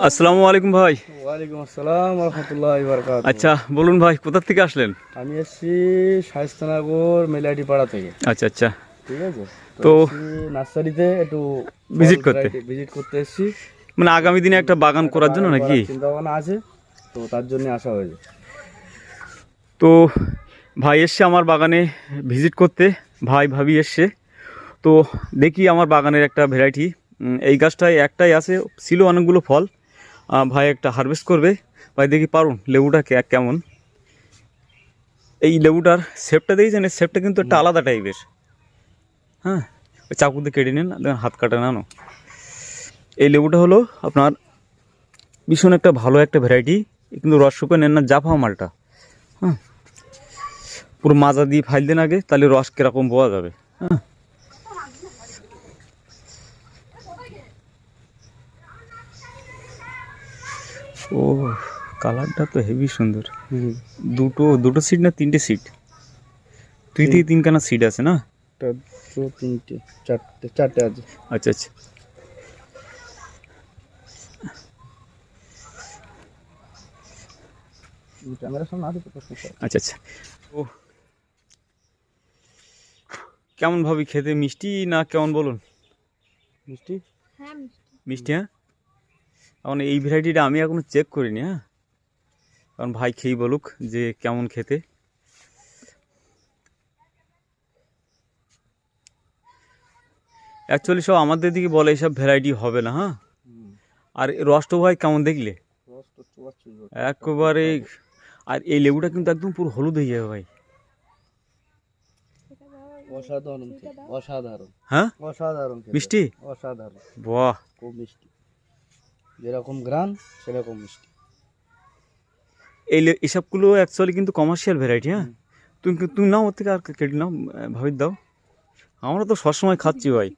আসসালামু আলাইকুম ভাই। ওয়ালাইকুম আসসালাম রহমতুল্লাহি বারাকাতুহু। আচ্ছা বলুন ভাই, কোথা থেকে আসলেন? আমি এসেছি শায়েস্তানগর মেলাডি পাড়া থেকে। আচ্ছা আচ্ছা। ঠিক আছে, তো তো এসেছি নার্সারিতে একটু ভিজিট করতে, ভিজিট করতে এসেছি। মানে আগামী দিনে একটা বাগান একটা করার জন্য বাগান নাকি? করার চিন্তা ভাবনা আছে, তো তার জন্য আসা হয়েছে। তো ভাই এসছে আমার বাগানে ভিজিট করতে, ভাই ভাবি এসছে। তো দেখি আমার বাগানের একটা ভ্যারাইটি, এই গাছটায় একটাই আছে, ছিল অনেকগুলো ফল। ভাই একটা হারভেস্ট করবে। ভাই দেখি পারুন লেবুটা কেমন। এই লেবুটার শেপটা দেখেছেন, এই শেপটা কিন্তু একটা আলাদা টাইপের। হ্যাঁ, ওই চাকুতে কেটে নিন, দেখুন হাত কাটা নানো। এই লেবুটা হলো আপনার ভীষণ একটা ভালো একটা ভ্যারাইটি, কিন্তু রস শুকে নেন না, জাফা মালটা। হ্যাঁ, পুরো মাজা দিয়ে ফাইল দেন আগে, তাহলে রস কীরকম পাওয়া যাবে। হ্যাঁ, ও কালারটা তো হেভি সুন্দর। দুটো দুটো সিট না তিনটে সিট? দুই থেকে তিনখানা সিট আছে না? একটা, দুটো, তিনটে, চারটে, চারটে আছে। আচ্ছা আচ্ছা। ক্যামেরার সামনে আছে তো? আচ্ছা আচ্ছা। ও কেমন ভাবি, খেতে মিষ্টি না কেমন বলুন? মিষ্টি? হ্যাঁ মিষ্টি। মিষ্টি, হ্যাঁ। এখন এই ভ্যারাইটিটা আমি এখনো চেক করিনি, হ্যাঁ, কারণ ভাই খেয়েই বলুক যে কেমন খেতে। অ্যাকচুয়ালি সব আমাদের দিকে বলে এইসব ভ্যারাইটি হবে না, হ্যাঁ। আর রসটা ভাই কেমন দেখলে? রস তো চুয়াচ্ছি একেবারে। আর এই লেবুটা কিন্তু একদম পুরো হলুদ হয়ে যাবে ভাই। অসাধারণ খেতে, অসাধারণ। হ্যাঁ, অসাধারণ খেতে, মিষ্টি, অসাধারণ, বাহ। খুব মিষ্টি, যেরকম ঘ্রাণ সেরকম মিষ্টি। এসবগুলো অ্যাকচুয়ালি কিন্তু কমার্শিয়াল ভ্যারাইটি, হ্যাঁ। তুমি নাও ওর থেকে আর কেটে নাও, ভাবি দাও। আমরা তো সবসময় খাচ্ছি ভাই।